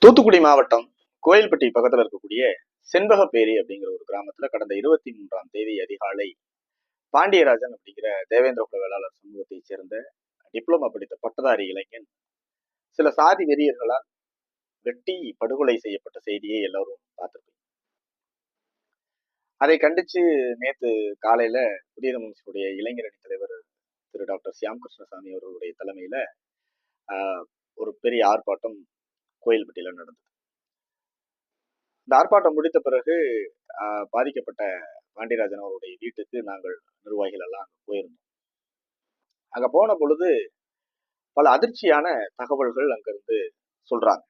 தூத்துக்குடி மாவட்டம் கோயில்பட்டி பக்கத்துல இருக்கக்கூடிய செண்பகப்பேரி அப்படிங்கிற ஒரு கிராமத்துல கடந்த 23ஆம் தேதி அதிகாலை பாண்டியராஜன் அப்படிங்கிற தேவேந்திர குல வேளாளர் சமூகத்தை சேர்ந்த டிப்ளமா படித்த பட்டதாரி இளைஞன் சில சாதி வெறியர்களால் வெட்டி படுகொலை செய்யப்பட்ட செய்தியை எல்லாரும் பார்த்திருப்பீங்க. அதை கண்டிச்சு நேத்து காலையில புதிய தமிழ்ச்சியுடைய இளைஞரணி தலைவர் திரு டாக்டர் சியாம் கிருஷ்ணசாமி அவர்களுடைய தலைமையில ஒரு பெரிய ஆர்ப்பாட்டம் கோயில்பட்டியில நடந்தது. இந்த ஆர்ப்பாட்டம் முடித்த பிறகு பாதிக்கப்பட்ட பாண்டியராஜன் அவருடைய வீட்டுக்கு நாங்கள் நிர்வாகிகள் எல்லாம் அங்க போயிருந்தோம். அங்க போன பொழுது பல அதிர்ச்சியான தகவல்கள் அங்கிருந்து சொல்றாங்க.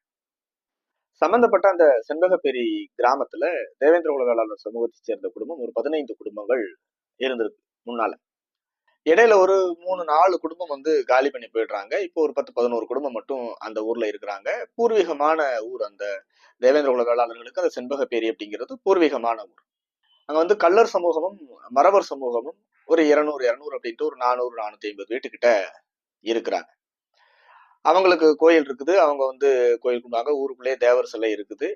சம்பந்தப்பட்ட அந்த செண்பகப்பேரி கிராமத்துல தேவேந்திர குல வேளாளர் சமூகத்தை சேர்ந்த குடும்பம் ஒரு 15 குடும்பங்கள் இருந்திருக்கு முன்னால. இடையில ஒரு 3-4 குடும்பம் காலி பண்ணி போயிடுறாங்க. இப்போ ஒரு 10-11 குடும்பம் மட்டும் அந்த ஊர்ல இருக்கிறாங்க. பூர்வீகமான ஊர் அந்த தேவேந்திர குல வேளாளர்களுக்கு அந்த செண்பகப்பேரி அப்படிங்கிறது பூர்வீகமான ஊர். அங்க கள்ளர் சமூகமும் மறவர் சமூகமும் ஒரு 200 அப்படின்ட்டு ஒரு 400-450 வீட்டுக்கிட்ட இருக்கிறாங்க. அவங்களுக்கு கோயில் இருக்குது. அவங்க கோயில் கும்பிடுவாங்க. ஊருக்குள்ளேயே தேவர் சிலை இருக்குது.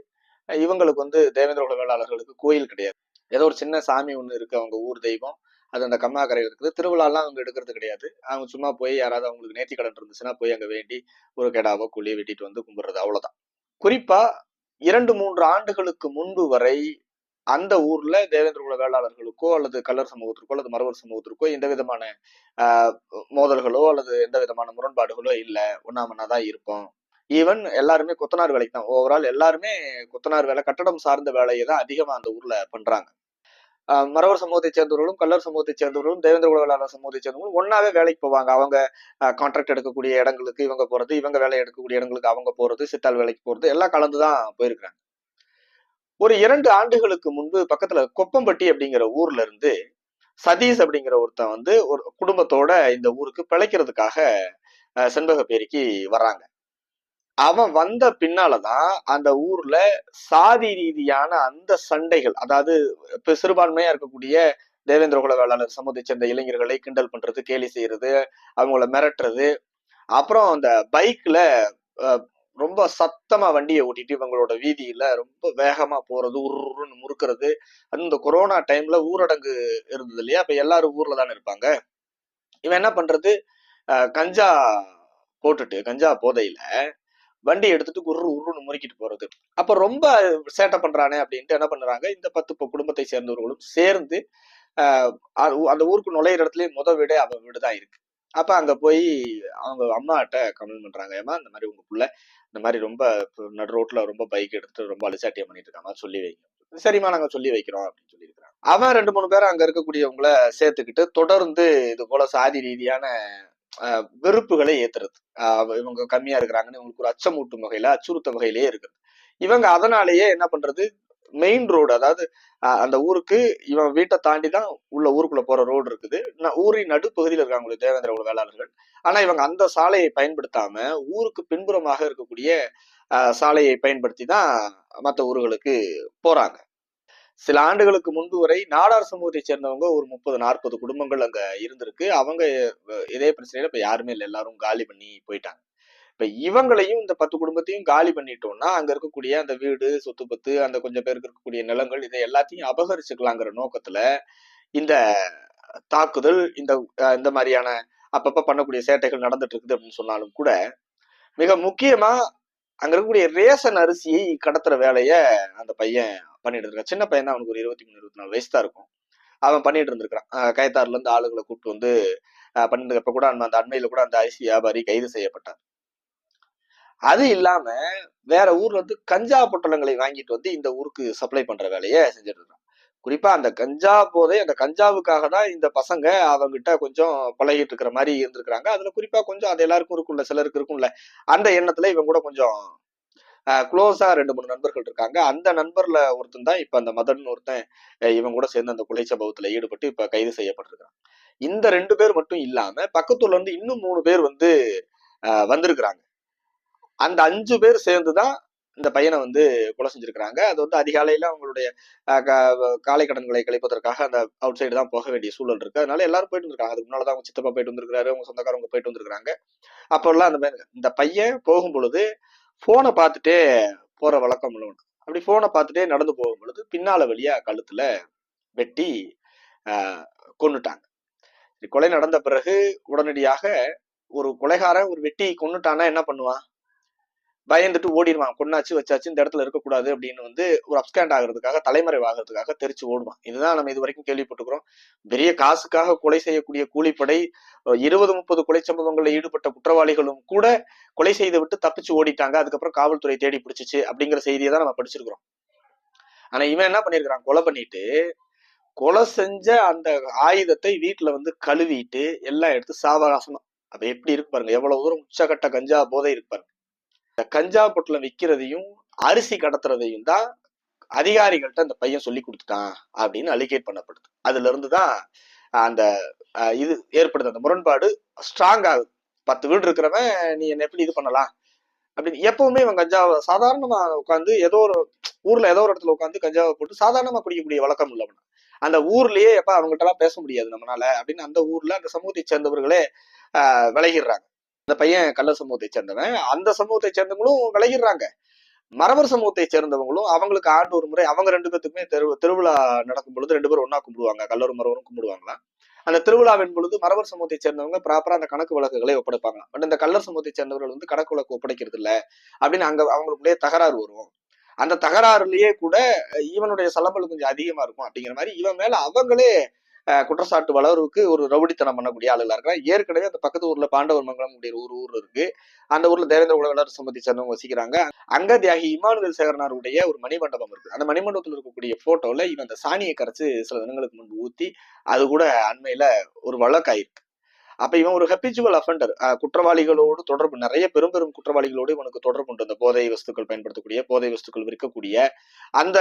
இவங்களுக்கு தேவேந்திர குல வேளாளர்களுக்கு கோயில் கிடையாது. ஏதோ ஒரு சின்ன சாமி ஒண்ணு இருக்கு, அவங்க ஊர் தெய்வம். அது அந்த கம்மாக்கரையில் இருக்குது. திருவிழாலாம் அவங்க எடுக்கிறது கிடையாது. அவங்க சும்மா போய் யாராவது அவங்களுக்கு நேர்த்தி கடன் இருந்துச்சுன்னா போய் அங்க வேண்டி ஒரு கெடாவோ கூலியோ வெட்டிட்டு கும்பிடுறது, அவ்வளவுதான். குறிப்பா 2-3 ஆண்டுகளுக்கு முன்பு வரை அந்த ஊர்ல தேவேந்திர குல வேளாளர்களுக்கோ அல்லது கள்ளர் சமூகத்திற்கோ அல்லது மறவர் சமூகத்திற்கோ எந்த விதமான மோதல்களோ அல்லது எந்த விதமான முரண்பாடுகளோ இல்ல. ஒண்ணாமண்ணாதான் இருப்போம். ஈவன் எல்லாருமே கொத்தனார் வேலைக்கு தான். ஓவரால் எல்லாருமே கொத்தனார் வேலை, கட்டடம் சார்ந்த வேலையை தான் அதிகமா அந்த ஊர்ல பண்றாங்க. மறவர் சமூகத்தை சேர்ந்தவர்களும் கள்ளர் சமூகத்தை சேர்ந்தவர்களும் தேவேந்திர குல வேளாளர் சமூகத்தை சேர்ந்தவர்களும் ஒன்னாவே வேலைக்கு போவாங்க. அவங்க கான்ட்ராக்ட் எடுக்கக்கூடிய இடங்களுக்கு இவங்க போறது, இவங்க வேலை எடுக்கக்கூடிய இடங்களுக்கு அவங்க போறது, சித்தாள் வேலைக்கு போறது எல்லாம் கலந்துதான் போயிருக்காங்க. ஒரு 2 ஆண்டுகளுக்கு முன்பு பக்கத்துல கொப்பம்பட்டி அப்படிங்கிற ஊர்ல இருந்து சதீஷ் அப்படிங்கிற ஒருத்தன் ஒரு குடும்பத்தோட இந்த ஊருக்கு பிழைக்கிறதுக்காக செண்பகப்பேரிக்கு வர்றாங்க. அவன் வந்த பின்னாலதான் அந்த ஊர்ல சாதி ரீதியான அந்த சண்டைகள், அதாவது இப்ப சிறுபான்மையா இருக்கக்கூடிய தேவேந்திர குல வேளாளர் சமூகத்தை சேர்ந்த இளைஞர்களை கிண்டல் பண்றது, கேலி செய்யறது, அவங்கள மிரட்டுறது, அப்புறம் அந்த பைக்ல ரொம்ப சத்தமா வண்டியை ஓட்டிட்டு இவங்களோட வீதியில ரொம்ப வேகமா போறது, உருன்னு முறுக்கிறது. அது இந்த கொரோனா டைம்ல ஊரடங்கு இருந்தது இல்லையா, அப்ப எல்லாரும் ஊர்ல தானே இருப்பாங்க. இவன் என்ன பண்றது, கஞ்சா போட்டுட்டு கஞ்சா போதையில வண்டி எடுத்துட்டு உருன்னு முறுக்கிட்டு போறது. அப்ப ரொம்ப சேட்டை பண்றானே அப்படின்ட்டு என்ன பண்றாங்க, இந்த 10 குடும்பத்தை சேர்ந்தவர்களும் சேர்ந்து அந்த ஊருக்கு நுழையிற இடத்துலயே வீடு அவன் வீடுதான் இருக்கு. அப்ப அங்க போய் அவங்க அம்மாட்ட கமெண்ட் பண்றாங்க, ஏமா இந்த மாதிரி உங்க புள்ள இந்த மாதிரி ரொம்ப நடு ரோட்ல ரொம்ப பைக் எடுத்துட்டு ரொம்ப அலிசாட்டியம் பண்ணிட்டு இருக்காங்க, சொல்லி வைங்க. சரிம்மா நாங்க சொல்லி வைக்கிறோம் அப்படின்னு சொல்லியிருக்கிறாங்க. அவன் 2-3 பேரும் அங்க இருக்கக்கூடியவங்கள சேர்த்துக்கிட்டு தொடர்ந்து இது போல சாதி ரீதியான வெறுப்புகளை ஏத்துறது. இவங்க கம்மியா இருக்கிறாங்கன்னு இவங்களுக்கு ஒரு அச்சமூட்டும் வகையில, அச்சுறுத்தும் வகையிலேயே இருக்குது. இவங்க அதனாலேயே என்ன பண்றது, மெயின் ரோடு, அதாவது அந்த ஊருக்கு இவன் வீட்டை தாண்டி தான் உள்ள ஊருக்குள்ள போற ரோடு இருக்குது. ஊரின் நடுப்பகுதியில் இருக்காங்க தேவேந்திர குல வேளாளர்கள். ஆனா இவங்க அந்த சாலையை பயன்படுத்தாம ஊருக்கு பின்புறமாக இருக்கக்கூடிய சாலையை பயன்படுத்தி தான் மற்ற ஊர்களுக்கு போறாங்க. சில ஆண்டுகளுக்கு முன்பு வரை நாடார் சமூகத்தை சேர்ந்தவங்க ஒரு 30-40 குடும்பங்கள் அங்க இருந்திருக்கு. அவங்க இதே பிரச்சனையில இப்ப யாருமே இல்லை, எல்லாரும் காலி பண்ணி போயிட்டாங்க. இப்ப இவங்களையும் இந்த 10 குடும்பத்தையும் காலி பண்ணிட்டோம்னா அங்க இருக்கக்கூடிய அந்த வீடு, சொத்து பத்து, அந்த கொஞ்சம் பேருக்கு இருக்கக்கூடிய நிலங்கள், இதை எல்லாத்தையும் அபகரிச்சுக்கலாங்கிற நோக்கத்துல இந்த தாக்குதல், இந்த மாதிரியான அப்பப்ப பண்ணக்கூடிய சேட்டைகள் நடந்துட்டு இருக்குது அப்படின்னு சொன்னாலும் கூட, மிக முக்கியமா அங்க இருக்கக்கூடிய ரேஷன் அரிசியை கடத்துற வேலைய அந்த பையன் பண்ணிட்டு இருக்கான். சின்ன பையன் தான், அவனுக்கு ஒரு 23-24 வயசு தான் இருக்கும். அவன் பண்ணிட்டு இருந்திருக்கான். கயத்தாறுல இருந்து ஆளுகளை கூப்பிட்டு பண்ணிட்டு இப்ப கூட அந்த அண்மையில கூட அந்த அரிசி வியாபாரி கைது செய்யப்பட்டார். அது இல்லாம வேற ஊர்ல கஞ்சா பொட்டலங்களை வாங்கிட்டு இந்த ஊருக்கு சப்ளை பண்ற வேலையை செஞ்சுட்டு இருக்கான். குறிப்பா அந்த கஞ்சா போதை, அந்த கஞ்சாவுக்காக தான் இந்த பசங்க அவங்கிட்ட கொஞ்சம் பழகிட்டு இருக்கிற மாதிரி இருந்திருக்கிறாங்க. அதுல குறிப்பா கொஞ்சம் அது எல்லாருக்கும் இருக்கும்ல, சிலருக்கு இருக்கும்ல, அந்த எண்ணத்துல இவங்க கூட கொஞ்சம் க்ளோஸா 2-3 நண்பர்கள் இருக்காங்க. அந்த நண்பர்ல ஒருத்தன் தான் இப்ப அந்த மதன் ஒருத்தன் இவங்க கூட சேர்ந்து அந்த கொலை சம்பவத்துல ஈடுபட்டு இப்ப கைது செய்யப்பட்டிருக்காங்க. இந்த 2 பேர் மட்டும் இல்லாம பக்கத்துல இன்னும் 3 பேர் வந்திருக்கிறாங்க. அந்த 5 பேர் சேர்ந்துதான் இந்த பையனை கொலை செஞ்சிருக்கிறாங்க. அது அதிகாலையில அவங்களுடைய காலை கடன்களை கழிப்பதற்காக அந்த அவுட் சைடு தான் போக வேண்டிய சூழல் இருக்கு. அதனால எல்லாரும் போயிட்டு வந்திருக்காங்க. அதுக்கு முன்னாலதான் அவங்க சித்தப்பா போயிட்டு வந்திருக்காரு, அவங்க சொந்தக்காரங்க போயிட்டு வந்திருக்காங்க. அப்ப எல்லாம் இந்த பையன் போகும் பொழுது போனை பார்த்துட்டே போற வழக்கம் உள்ளவன். அப்படி போனை பார்த்துட்டே நடந்து போகும் பொழுது பின்னால வழியா கழுத்துல வெட்டி கொன்னுட்டாங்க. கொலை நடந்த பிறகு உடனடியாக ஒரு கொலைகாரன் ஒரு வெட்டி கொன்னுட்டானா என்ன பண்ணுவான்? பயந்துட்டு ஓடிடுவான். கொன்னாச்சு வச்சாச்சு, இந்த இடத்துல இருக்கக்கூடாது அப்படின்னு ஒரு அப்ஸ்கேண்ட் ஆகிறதுக்காக, தலைமறைவாகிறதுக்காக தெரிச்சு ஓடுவான். இதுதான் நம்ம இது வரைக்கும் கேள்விப்பட்டுக்கிறோம். பெரிய காசுக்காக கொலை செய்யக்கூடிய கூலிப்படை 20-30 கொலை சம்பவங்கள்ல ஈடுபட்ட குற்றவாளிகளும் கூட கொலை செய்து விட்டு தப்பிச்சு ஓடிட்டாங்க, அதுக்கப்புறம் காவல்துறை தேடி பிடிச்சிச்சு அப்படிங்கிற செய்தியை தான் நம்ம படிச்சிருக்கிறோம். ஆனா இவன் என்ன பண்ணிருக்கிறான்? கொலை பண்ணிட்டு கொலை செஞ்ச அந்த ஆயுதத்தை வீட்டுல கழுவிட்டு எல்லாம் எடுத்து சாவகாசமா, அப்ப எப்படி இருக்கு பாருங்க, எவ்வளவு தூரம் உச்சகட்ட கஞ்சா போதை இருக்கு பாருங்க. இந்த கஞ்சா பொட்டலம் விற்கிறதையும் அரிசி கடத்துறதையும் தான் அதிகாரிகள்கிட்ட அந்த பையன் சொல்லி கொடுத்துட்டான் அப்படின்னு அலிகேட் பண்ணப்படுது. அதுல இருந்துதான் அந்த இது ஏற்படுது, அந்த முரண்பாடு ஸ்ட்ராங் ஆகுது. 10 வீடு இருக்கிறவன் நீ என்ன எப்படி இது பண்ணலாம் அப்படின்னு. எப்பவுமே இவன் கஞ்சாவை சாதாரணமா உட்காந்து ஏதோ ஒரு ஊர்ல ஏதோ ஒரு இடத்துல உட்காந்து கஞ்சாவை போட்டு சாதாரணமா குடிக்கக்கூடிய வழக்கம் உள்ளவன். அந்த ஊர்லயே எப்ப அவங்ககிட்ட எல்லாம் பேச முடியாது நம்மளால அப்படின்னு அந்த ஊர்ல அந்த சமூகத்தை சேர்ந்தவர்களே விலகிடுறாங்க. அந்த பையன் கள்ள சமூகத்தை சேர்ந்தவன், அந்த சமூகத்தை சேர்ந்தவங்களும் விலகிடுறாங்க. மறவர் சமூகத்தை சேர்ந்தவங்களும் அவங்களுக்கு ஆண்டு ஒரு முறை அவங்க 2 பேத்துக்குமே திருவிழா நடக்கும் பொழுது 2 பேரும் ஒன்னா கும்பிடுவாங்க. கல்லூரும் மறவரும் கும்பிடுவாங்களாம். அந்த திருவிழாவின் பொழுது மறவர் சமூகத்தை சேர்ந்தவங்க ப்ராப்பரா அந்த கணக்கு வழக்குகளை ஒப்படைப்பாங்க. பட் இந்த கல்லர் சமூகத்தை சேர்ந்தவர்கள் கணக்கு வழக்கு ஒப்படைக்கிறது இல்லை அப்படின்னு அங்க அவங்களுக்குள்ளேயே தகராறு வரும். அந்த தகராறுலயே கூட இவனுடைய சலம்பல் கொஞ்சம் அதிகமா இருக்கும் அப்படிங்கிற மாதிரி இவன் மேல அவங்களே குற்றச்சாட்டு வளர்வுக்கு ஒரு ரவுடித்தனம் பண்ணக்கூடிய ஆளுகளா இருக்கிறான். ஏற்கனவே அந்த பக்கத்து ஊர்ல பாண்டவர் மங்கலம் ஒரு ஊர் இருக்கு. அந்த ஊர்ல தேவேந்திர உலகளர் சமூகத்தை சேர்ந்தவங்க வசிக்கிறாங்க. அங்க தியாகி இமானுவேல் சேகரனாருடைய ஒரு மணிமண்டபம் இருக்கு. அந்த மணிமண்டபத்தில் இருக்கக்கூடிய போட்டோல இவன் அந்த சாணியை கரைச்சு சில தினங்களுக்கு முன்பு ஊத்தி அது கூட அண்மையில ஒரு வழக்காயிருக்கு. அப்ப இவன் ஒரு ஹெபிச்சுவல் அஃபெண்டர், குற்றவாளிகளோடு தொடர்பு, நிறைய பெரும் பெரும் குற்றவாளிகளோடு இவனுக்கு தொடர்பு உண்டு. அந்த போதை வஸ்துக்கள் பயன்படுத்தக்கூடிய, போதை வஸ்துக்கள் விற்கக்கூடிய அந்த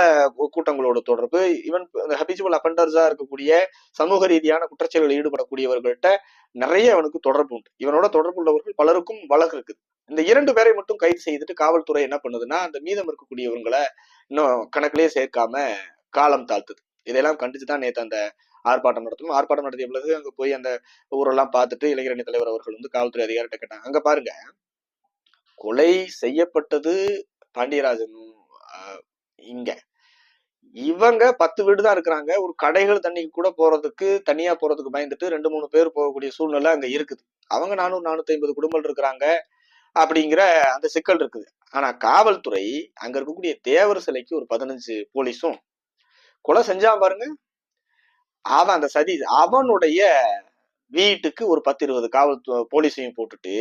கூட்டங்களோட தொடர்பு. இவன் ஹெபிச்சுவல் அஃபெண்டர்ஸா இருக்கக்கூடிய சமூக ரீதியான குற்றச்செயல்களில் ஈடுபடக்கூடியவர்கள்ட்ட நிறைய அவனுக்கு தொடர்பு உண்டு. இவனோட தொடர்பு உள்ளவர்கள் பலருக்கும் வழக்கு இருக்குது. இந்த 2 பேரை மட்டும் கைது செய்துட்டு காவல்துறை என்ன பண்ணுதுன்னா அந்த மீதம் இருக்கக்கூடியவங்களை இன்னும் கணக்கிலேயே சேர்க்காம காலம் தாழ்த்துது. இதெல்லாம் கண்டிச்சுதான் நேற்று அந்த ஆர்ப்பாட்டம் நடத்தணும். ஆர்ப்பாட்டம் நடத்திய பிறகு அங்க போய் அந்த ஊரெல்லாம் பார்த்துட்டு இளைஞரணி தலைவர் அவர்கள் காவல்துறை அதிகாரிகிட்ட கேட்டாங்க. அங்க பாருங்க, கொலை செய்யப்பட்டது பாண்டியராஜன் இங்க, இவங்க 10 வீடு தான் இருக்கிறாங்க. ஒரு கடைகள் தண்ணிக்கு கூட போறதுக்கு தனியா போறதுக்கு பயந்துட்டு 2-3 பேர் போகக்கூடிய சூழ்நிலை அங்க இருக்குது. அவங்க 400-450 குடும்பங்கள் இருக்கிறாங்க அப்படிங்கிற அந்த சிக்கல் இருக்குது. ஆனா காவல்துறை அங்க இருக்கக்கூடிய தேவர் சிலைக்கு ஒரு 15 போலீஸும், கொலை செஞ்சான் பாருங்க அவன் அந்த சதி, அவனுடைய வீட்டுக்கு ஒரு 10-20 காவல் போலீஸையும் போட்டுட்டு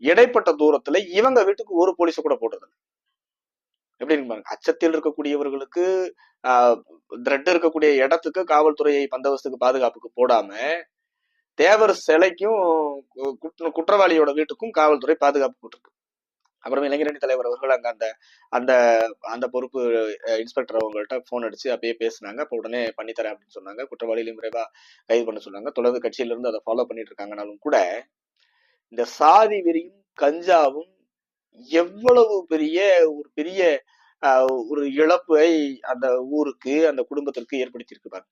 இடைப்பட்ட தூரத்துல இவங்க வீட்டுக்கு ஒரு போலீஸ கூட போடுறது. எப்படின்னு பாருங்க, அச்சத்தில் இருக்கக்கூடியவர்களுக்கு த்ரெட் இருக்கக்கூடிய இடத்துக்கு காவல்துறையை பந்தோபஸ்துக்கு பாதுகாப்புக்கு போடாம தேவர் சிலைக்கும் குற்றவாளியோட வீட்டுக்கும் காவல்துறை பாதுகாப்பு போட்டிருக்கு. அப்புறம் இளைஞரணி தலைவர் அவர்கள் அங்க அந்த அந்த அந்த பொறுப்பு இன்ஸ்பெக்டர் அவங்கள்ட்ட போன் அடிச்சு அப்படியே பேசினாங்க. அப்ப உடனே பண்ணித்தரேன் அப்படின்னு சொன்னாங்க. குற்றவாளிகளையும் விரைவா கைது பண்ண சொன்னாங்க. தொடர்ந்து கட்சியில இருந்து அதை ஃபாலோ பண்ணிட்டு இருக்காங்கனாலும் கூட இந்த சாதி வெறியும் கஞ்சாவும் எவ்வளவு பெரிய ஒரு இழப்பை அந்த ஊருக்கு அந்த குடும்பத்திற்கு ஏற்படுத்தியிருக்கு பாருங்க.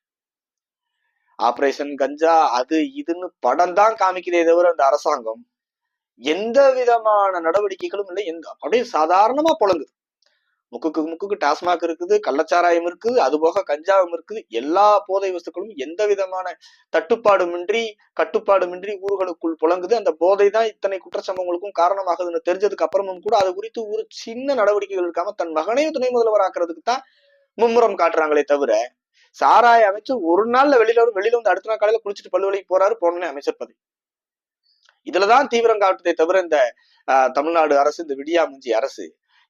ஆபரேஷன் கஞ்சா அது இதுன்னு படம் தான் காமிக்கிறதே தவிர அந்த அரசாங்கம் எந்த விதமான நடவடிக்கைகளும் இல்லை. அப்படியே சாதாரணமா புழங்குது. முக்குக்கு டாஸ்மாக் இருக்குது, கள்ளச்சாராயம் இருக்குது, அது போக கஞ்சாவும் இருக்குது. எல்லா போதை வஸ்துக்களும் எந்த விதமான கட்டுப்பாடுமின்றி ஊர்களுக்குள் புழங்குது. அந்த போதை தான் இத்தனை குற்றச்சம்பவங்களுக்கும் காரணமாகுதுன்னு தெரிஞ்சதுக்கு அப்புறமும் கூட அது குறித்து ஒரு சின்ன நடவடிக்கைகள் இருக்காம தன் மகனையும் துணை முதல்வர் ஆக்குறதுக்கு தான் மும்முரம் காட்டுறாங்களே தவிர, சாராய அமைச்சர் ஒரு நாள்ல வெளியில வந்து அடுத்த நாள் காலையில குளிச்சுட்டு பல்லுவலிக்கு போறாரு, போனே அமைச்சர் பதவி. இதுலதான் தீவிரம் காட்டுதே தவிர இந்த தமிழ்நாடு அரசு, இந்த விடியாமுஞ்சி அரசு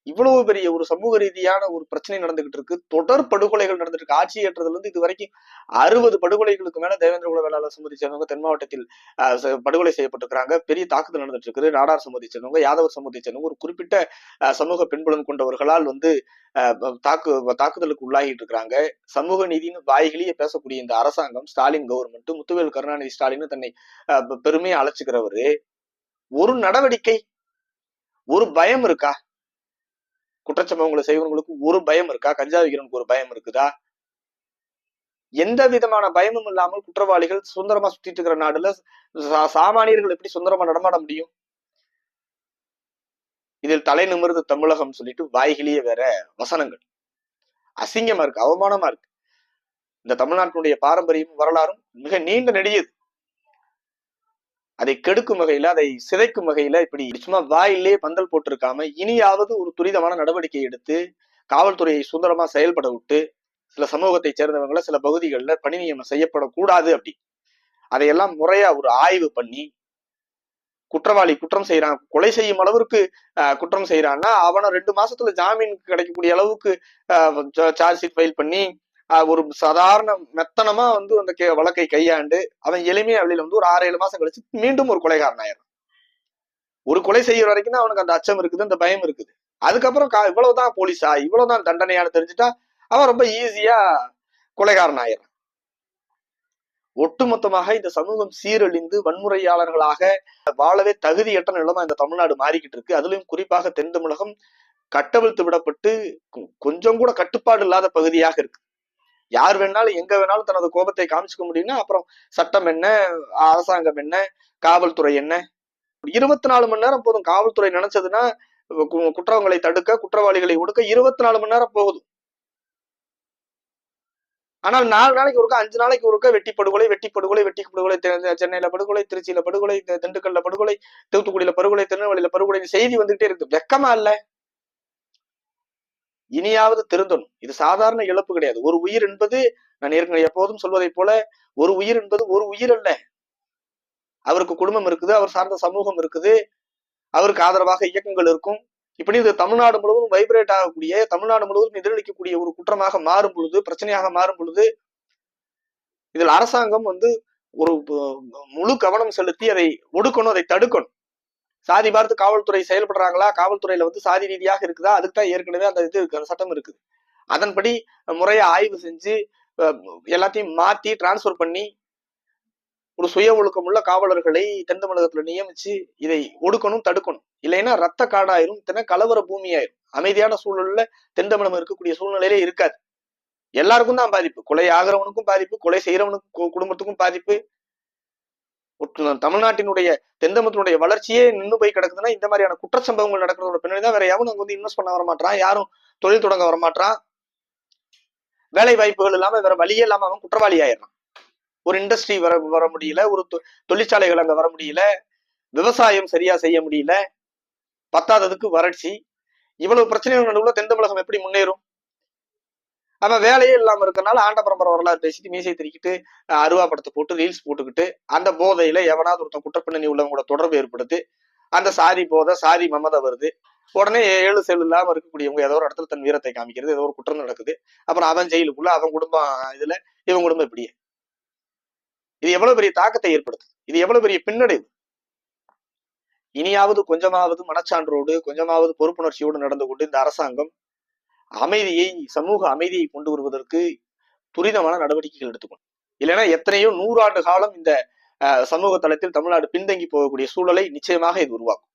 இவ்வளவு பெரிய ஒரு சமூக ரீதியான ஒரு பிரச்சனை நடந்துகிட்டு இருக்கு. தொடர் படுகொலைகள் நடந்துட்டு இருக்கு. ஆட்சி ஏற்றதுல இருந்து இது வரைக்கும் 60 படுகொலைகளுக்கு மேல தேவேந்திர குல வேளாளர் சமூகத்தை சேர்ந்தவங்க தென் மாவட்டத்தில் படுகொலை செய்யப்பட்டிருக்கிறாங்க. பெரிய தாக்குதல் நடந்துட்டு இருக்குது. நாடார் சமூகத்தை சேர்ந்தவங்க, யாதவர் சமூகத்தை சேர்ந்தவங்க, ஒரு குறிப்பிட்ட சமூக பின்புலம் கொண்டவர்களால் தாக்குதலுக்கு உள்ளாகிட்டு இருக்கிறாங்க. சமூக நீதினு வாய்களையே பேசக்கூடிய இந்த அரசாங்கம், ஸ்டாலின் கவர்மெண்ட், முத்துவேல் கருணாநிதி ஸ்டாலின் தன்னை பெருமையை அழைச்சுக்கிறவரு, ஒரு நடவடிக்கை, ஒரு பயம் இருக்கா? குற்றச்சம்பவங்களை செய்வங்களுக்கு ஒரு பயம் இருக்கா? கஞ்சா விற்கிறவனுக்கு ஒரு பயம் இருக்குதா? எந்த விதமான பயமும் இல்லாமல் குற்றவாளிகள் சுதந்திரமா சுத்திட்டு இருக்கிற நாடுல சாமானியர்கள் எப்படி சுதந்திரமா நடமாட முடியும்? இதில் தலை நிமிர்ந்து தமிழகம் சொல்லிட்டு வாய்கிலேயே வேற வசனங்கள். அசிங்கமா இருக்கு, அவமானமா இருக்கு. இந்த தமிழ்நாட்டினுடைய பாரம்பரியம் வரலாறும் மிக நீண்ட நெடியது. அதை கெடுக்கும் வகையில, அதை சிதைக்கும் வகையில இப்படி சும்மா வாயிலே பந்தல் போட்டிருக்காம இனியாவது ஒரு துரிதமான நடவடிக்கை எடுத்து காவல்துறையை சுதந்திரமா செயல்பட விட்டு சில சமூகத்தை சேர்ந்தவங்களை சில பகுதிகளில் பணி நியமனம் செய்யப்படக்கூடாது. அப்படி அதையெல்லாம் முறையா ஒரு ஆய்வு பண்ணி குற்றவாளி குற்றம் செய்யறான், கொலை செய்யும் அளவிற்கு குற்றம் செய்யறான்னா அவனை 2 மாசத்துல ஜாமீன் கிடைக்கக்கூடிய அளவுக்கு சார்ஜ் ஷீட் ஃபைல் பண்ணி ஒரு சாதாரண மெத்தனமா அந்த வழக்கை கையாண்டு அவன் எளிமையா வெளியில ஒரு 6-7 மாசம் கழிச்சு மீண்டும் ஒரு கொலைகாரன் ஆயிடும். ஒரு கொலை செய்யற வரைக்கும் தான் அவனுக்கு அந்த அச்சம் இருக்குது, அந்த பயம் இருக்குது. அதுக்கப்புறம் இவ்வளவுதான் போலீஸா, இவ்வளவுதான் தண்டனையான்னு தெரிஞ்சுட்டா அவன் ரொம்ப ஈஸியா கொலைகாரன் ஆயிடும். ஒட்டுமொத்தமாக இந்த சமூகம் சீரழிந்து வன்முறையாளர்களாக வாழவே தகுதியற்ற நிலமா இந்த தமிழ்நாடு மாறிக்கிட்டு இருக்கு. அதுலயும் குறிப்பாக தென் தமிழகம் கட்டவிழ்த்து விடப்பட்டு கொஞ்சம் கூட கட்டுப்பாடு இல்லாத பகுதியாக இருக்கு. யார் வேணாலும் எங்க வேணாலும் தனது கோபத்தை காமிச்சுக்க முடியும்னா அப்புறம் சட்டம் என்ன, அரசாங்கம் என்ன, காவல்துறை என்ன, 24 மணி நேரம் போதும். காவல்துறை நினைச்சதுன்னா குற்றங்களை தடுக்க, குற்றவாளிகளை ஒடுக்க 24 மணி நேரம் போகுது. ஆனால் 4 நாளைக்கு ஒருக்கா, 5 நாளைக்கு ஒருக்கா வெட்டி படுகொலை, வெட்டி படுகொலை, வெட்டி படுகொலை, சென்னையில படுகொலை, திருச்சியில படுகொலை, திண்டுக்கல்ல படுகொலை, தூத்துக்குடியில படுகொலை, திருநெல்வேலியில படுகொலை, செய்தி வந்துகிட்டே இருக்கு. வெக்கமா இல்ல? இனியாவது திருந்தணும். இது சாதாரண இழப்பு கிடையாது. ஒரு உயிர் என்பது, நான் ஏற்கனவே எப்போதும் சொல்வதை போல, ஒரு உயிர் என்பது ஒரு உயிர் அல்ல. அவருக்கு குடும்பம் இருக்குது, அவர் சார்ந்த சமூகம் இருக்குது, அவருக்கு ஆதரவாக இயக்கங்கள் இருக்கும். இப்படி இது தமிழ்நாடு முழுவதும் வைப்ரேட் ஆகக்கூடிய, தமிழ்நாடு முழுவதும் எதிரொலிக்கக்கூடிய ஒரு குற்றமாக மாறும் பொழுது, பிரச்சனையாக மாறும் பொழுது, இதில் அரசாங்கம் ஒரு முழு கவனம் செலுத்தி அதை ஒடுக்கணும், அதை தடுக்கணும். சாதி பார்த்து காவல்துறை செயல்படுறாங்களா, காவல்துறையில சாதி ரீதியாக இருக்குதா, அதுக்கு தான் ஏற்கனவே அந்த இது இருக்கு, அந்த சட்டம் இருக்குது. அதன்படி முறைய ஆய்வு செஞ்சு எல்லாத்தையும் மாத்தி டிரான்ஸ்பர் பண்ணி ஒரு சுய ஒழுக்கமுள்ள காவலர்களை தென் தமிழகத்துல நியமிச்சு இதை ஒடுக்கணும், தடுக்கணும். இல்லைன்னா ரத்த காடாயிரும், கலவர பூமி ஆயிரும். அமைதியான சூழல்ல தென் தமிழகம் இருக்கக்கூடிய சூழ்நிலையிலே இருக்காது. எல்லாருக்கும் தான் பாதிப்பு. கொலை ஆகிறவனுக்கும் பாதிப்பு, கொலை செய்யறவனுக்கும் குடும்பத்துக்கும் பாதிப்பு. தமிழ்நாட்டினுடைய தென்தமிழத்தினுடைய வளர்ச்சியே நின்று போய் கிடக்குதுன்னா இந்த மாதிரியான குற்றச்சம்பவங்கள் நடக்கிறதோட பின்னாடி தான். வேற யாரும் அங்க இன்வெஸ்ட் பண்ண வரமாட்டான், யாரும் தொழில் தொடங்க வரமாட்டான். வேலை வாய்ப்புகள் இல்லாம வேற வழியே இல்லாம அவன் குற்றவாளி ஆயிடுறான். ஒரு இண்டஸ்ட்ரி வர முடியல, ஒரு தொழிற்சாலைகள் அங்க வர முடியல, விவசாயம் சரியா செய்ய முடியல, பத்தாததுக்கு வறட்சி. இவ்வளவு பிரச்சனைகள் நடுவுல தென் தமிழகம் எப்படி முன்னேறும்? அவன் வேலையே இல்லாம இருக்கனால ஆண்ட பரம்பரை வரலாறு பேசிட்டு மீசை திரிக்கிட்டு அருவா படத்தை போட்டு ரீல்ஸ் போட்டுக்கிட்டு அந்த போதையில எவனாவது ஒருத்தன் குற்றப்பின்னணி உள்ளவங்களோட தொடர்பு ஏற்படுது. அந்த சாதி போதை, சாதி மமதை வருது. உடனே 7 செல் இல்லாம இருக்கக்கூடியவங்க ஏதோ ஒரு இடத்துல தன் வீரத்தை காமிக்கிறது, ஏதோ ஒரு குற்றம் நடக்குது, அப்புறம் அவன் ஜெயிலுக்குள்ள, அவன் குடும்பம் இதுல, இவன் குடும்பம் இப்படியே. இது எவ்வளவு பெரிய தாக்கத்தை ஏற்படுத்துது, இது எவ்வளவு பெரிய பின்னடைவு. இனியாவது கொஞ்சமாவது மனச்சான்றோடு, கொஞ்சமாவது பொறுப்புணர்ச்சியோடு நடந்து கொண்டு இந்த அரசாங்கம் அமைதியை, சமூக அமைதியை கொண்டு வருவதற்கு துரிதமான நடவடிக்கைகள் எடுத்துக்கணும். இல்லைன்னா எத்தனையோ 100 ஆண்டு காலம் இந்த சமூக தளத்தில் தமிழ்நாடு பின்தங்கி போகக்கூடிய சூழலை நிச்சயமாக இது உருவாக்கும்.